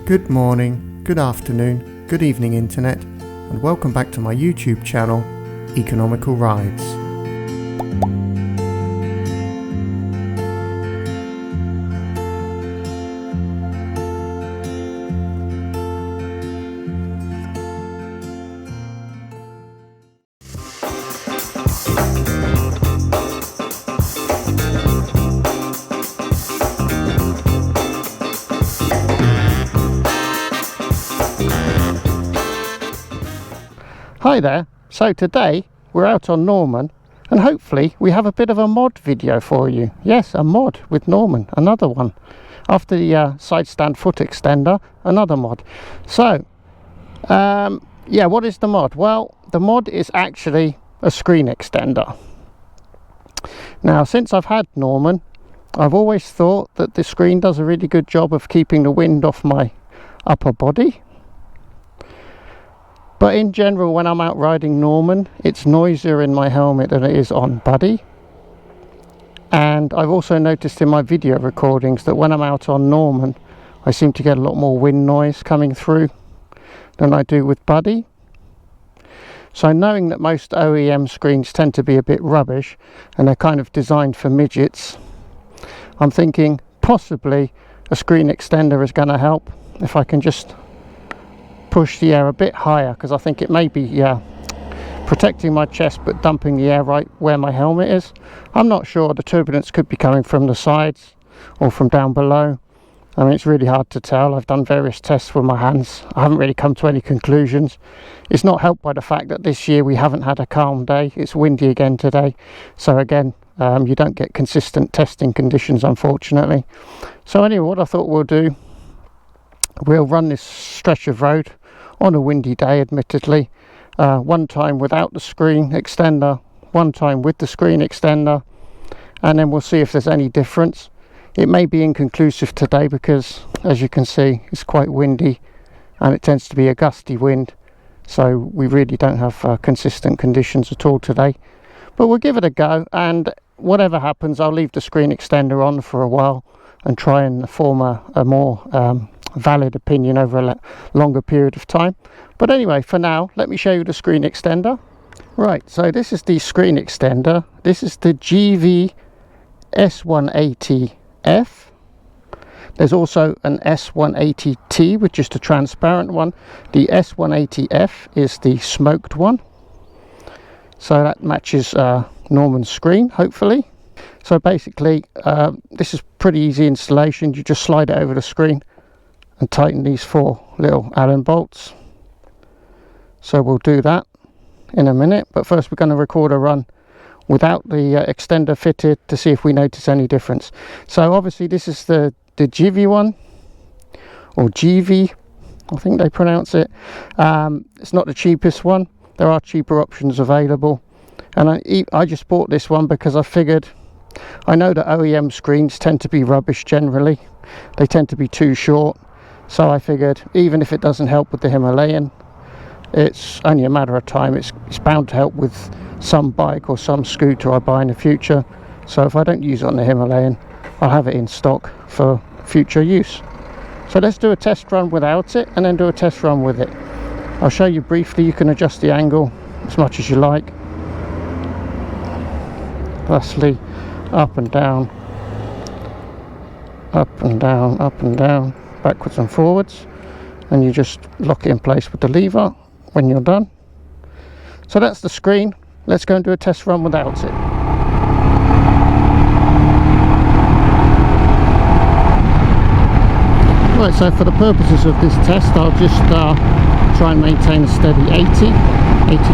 Good morning, good afternoon, good evening internet, and welcome back to my YouTube channel, Economical Rides. Hi there, so today we're out on Norman and hopefully we have a bit of a mod video for you. Yes, a mod with Norman, another one. After the side stand foot extender, another mod. So, yeah, what is the mod? Well, the mod is actually a screen extender. Now, since I've had Norman, I've always thought that the screen does a really good job of keeping the wind off my upper body. But in general, when I'm out riding Norman, it's noisier in my helmet than it is on Buddy. And I've also noticed in my video recordings that when I'm out on Norman, I seem to get a lot more wind noise coming through than I do with Buddy. So knowing that most OEM screens tend to be a bit rubbish and they're kind of designed for midgets, I'm thinking possibly a screen extender is going to help if I can just push the air a bit higher, because I think it may be protecting my chest but dumping the air right where my helmet is. I'm not sure. The turbulence could be coming from the sides or from down below. I mean, it's really hard to tell. I've done various tests with my hands. I haven't really come to any conclusions. It's not helped by the fact that this year we haven't had a calm day. It's windy again today, so again you don't get consistent testing conditions, unfortunately. So anyway, what I thought we'll do, we'll run this stretch of road on a windy day, admittedly, one time without the screen extender, one time with the screen extender, and then we'll see if there's any difference. It may be inconclusive today because, as you can see, it's quite windy and it tends to be a gusty wind, so we really don't have consistent conditions at all today. But we'll give it a go, and whatever happens, I'll leave the screen extender on for a while and try and form a more valid opinion over a longer period of time. But anyway, for now, let me show you the screen extender. Right, so this is the screen extender. This is the GIVI S180F. There's also an S180T, which is the transparent one. The S180F is the smoked one, so that matches Norman's screen, hopefully. So basically, this is pretty easy installation. You just slide it over the screen and tighten these 4 little Allen bolts. So we'll do that in a minute, but first we're going to record a run without the extender fitted to see if we notice any difference. So obviously this is the GIVI one, or GIVI, I think they pronounce it. It's not the cheapest one. There are cheaper options available, and I just bought this one because I figured, I know that OEM screens tend to be rubbish generally. They tend to be too short. So I figured, even if it doesn't help with the Himalayan, it's only a matter of time. It's bound to help with some bike or some scooter I buy in the future. So if I don't use it on the Himalayan, I'll have it in stock for future use. So let's do a test run without it and then do a test run with it. I'll show you briefly. You can adjust the angle as much as you like. Thusly, up and down, up and down, up and down, backwards and forwards, and you just lock it in place with the lever when you're done. So that's the screen. Let's go and do a test run without it. Right, so for the purposes of this test, I'll just try and maintain a steady 80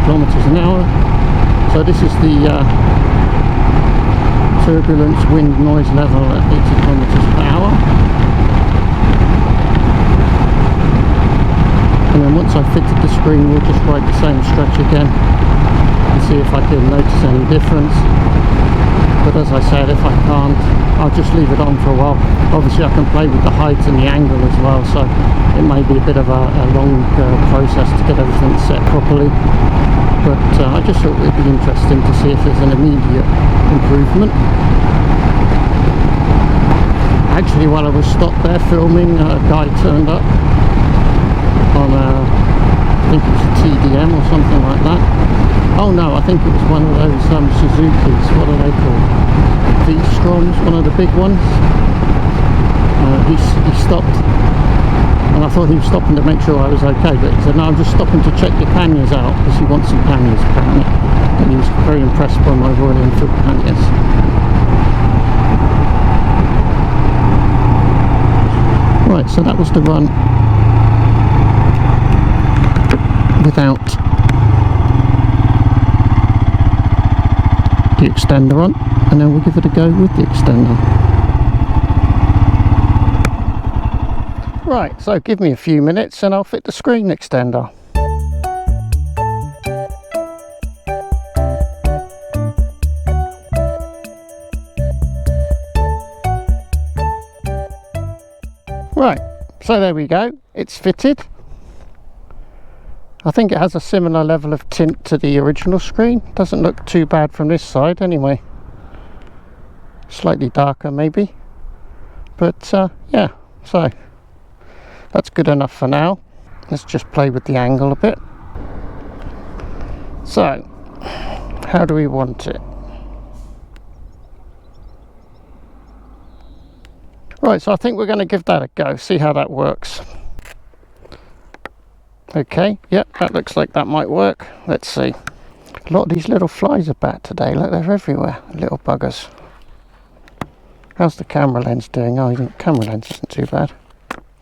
kilometers an hour. So this is the turbulence wind noise level at 80 kilometers per hour. And then once I've fitted the screen, we'll just ride the same stretch again and see if I can notice any difference. But as I said, if I can't, I'll just leave it on for a while. Obviously I can play with the height and the angle as well, so it may be a bit of a long process to get everything set properly. But I just thought it would be interesting to see if there's an immediate improvement. Actually, while I was stopped there filming, a guy turned up on I think it's a TDM or something like that. Oh no, I think it was one of those Suzuki's, what are they called? V-Stroms, one of the big ones. He stopped, and I thought he was stopping to make sure I was okay, but he said, no, I'm just stopping to check your panniers out, because he wants some panniers apparently. And he was very impressed by my Royal Enfield panniers. Right, so that was the run without the extender on, and then we'll give it a go with the extender. Right, so give me a few minutes and I'll fit the screen extender. Right, so there we go, it's fitted. I think it has a similar level of tint to the original screen. Doesn't look too bad from this side anyway. Slightly darker maybe. But yeah, so that's good enough for now. Let's just play with the angle a bit. So, how do we want it? Right, so I think we're going to give that a go, see how that works. Okay, yep, that looks like that might work. Let's see. A lot of these little flies about today, look, they're everywhere, little buggers. How's the camera lens doing? Oh, the camera lens isn't too bad.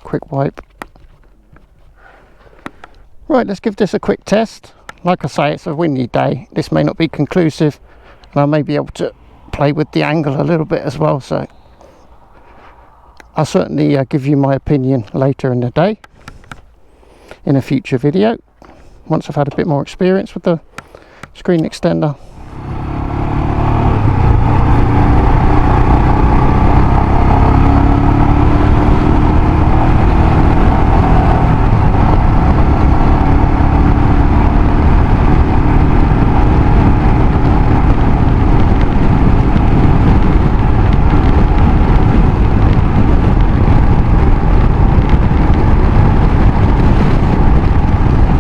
Quick wipe. Right, let's give this a quick test. Like I say, it's a windy day. This may not be conclusive, and I may be able to play with the angle a little bit as well, so I'll certainly give you my opinion later in the day in a future video once I've had a bit more experience with the screen extender.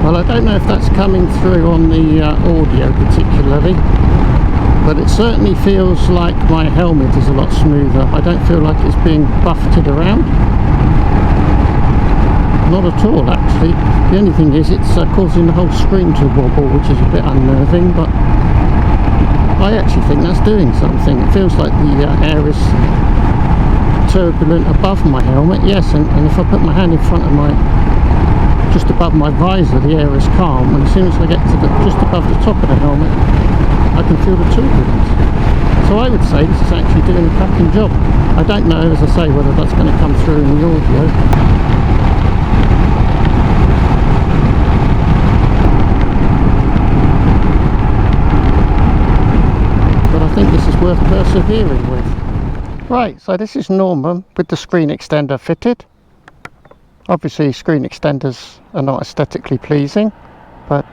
Well, I don't know if that's coming through on the audio particularly, but it certainly feels like my helmet is a lot smoother. I don't feel like it's being buffeted around. Not at all, actually. The only thing is it's causing the whole screen to wobble, which is a bit unnerving, but I actually think that's doing something. It feels like the air is turbulent above my helmet, yes, and if I put my hand in front of just above my visor, the air is calm, and as soon as I get to just above the top of the helmet, I can feel the turbulence. So I would say this is actually doing a cracking job. I don't know, as I say, whether that's going to come through in the audio. But I think this is worth persevering with. Right, so this is Norman with the screen extender fitted. Obviously screen extenders are not aesthetically pleasing, but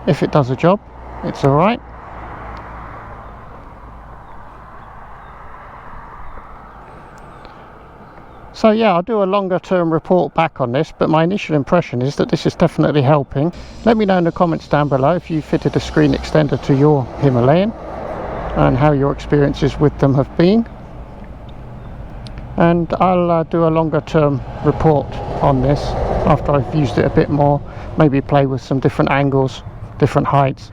if it does a job, it's alright. So yeah, I'll do a longer term report back on this, but my initial impression is that this is definitely helping. Let me know in the comments down below if you fitted a screen extender to your Himalayan and how your experiences with them have been. And I'll do a longer term report on this after I've used it a bit more, maybe play with some different angles, different heights.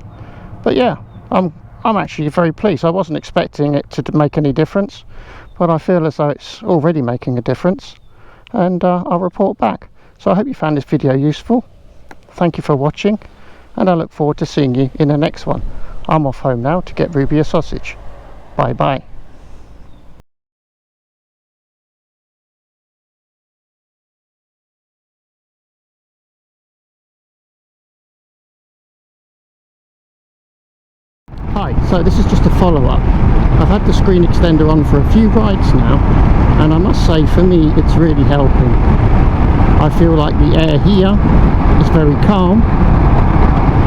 But yeah, I'm actually very pleased. I wasn't expecting it to make any difference, but I feel as though it's already making a difference, and I'll report back. So I hope you found this video useful. Thank you for watching, and I look forward to seeing you in the next one. I'm off home now to get Ruby a sausage. Bye bye. Hi, so this is just a follow-up. I've had the screen extender on for a few rides now, and I must say for me it's really helping. I feel like the air here is very calm,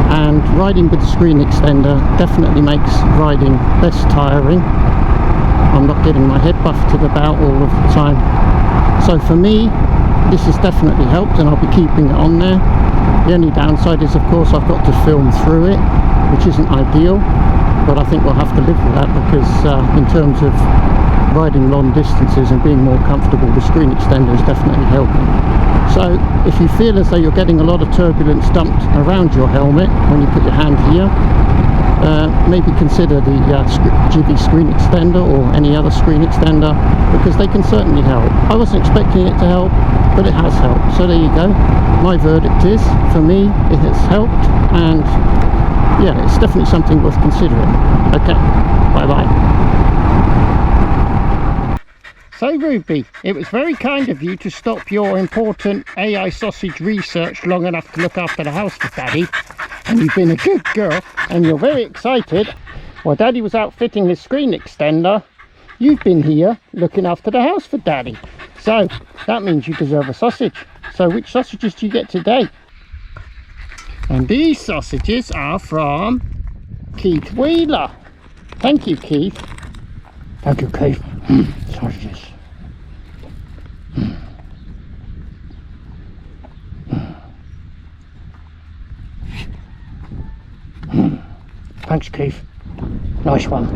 and riding with the screen extender definitely makes riding less tiring. I'm not getting my head buffeted about all of the time. So for me, this has definitely helped, and I'll be keeping it on there. The only downside is, of course, I've got to film through it, which isn't ideal, but I think we'll have to live with that, because in terms of riding long distances and being more comfortable, the screen extender is definitely helping. So if you feel as though you're getting a lot of turbulence dumped around your helmet when you put your hand here, maybe consider the GIVI screen extender or any other screen extender, because they can certainly help. I wasn't expecting it to help, but it has helped. So there you go. My verdict is, for me, it has helped, and yeah, it's definitely something worth considering. Okay, bye bye. So Ruby, it was very kind of you to stop your important AI sausage research long enough to look after the house for Daddy. And you've been a good girl, and you're very excited. While Daddy was out fitting his screen extender, you've been here looking after the house for Daddy. So that means you deserve a sausage. So which sausages do you get today? And these sausages are from Keith Wheeler. Thank you, Keith. Thank you, Keith. Sausages. Thanks, Keith. Nice one.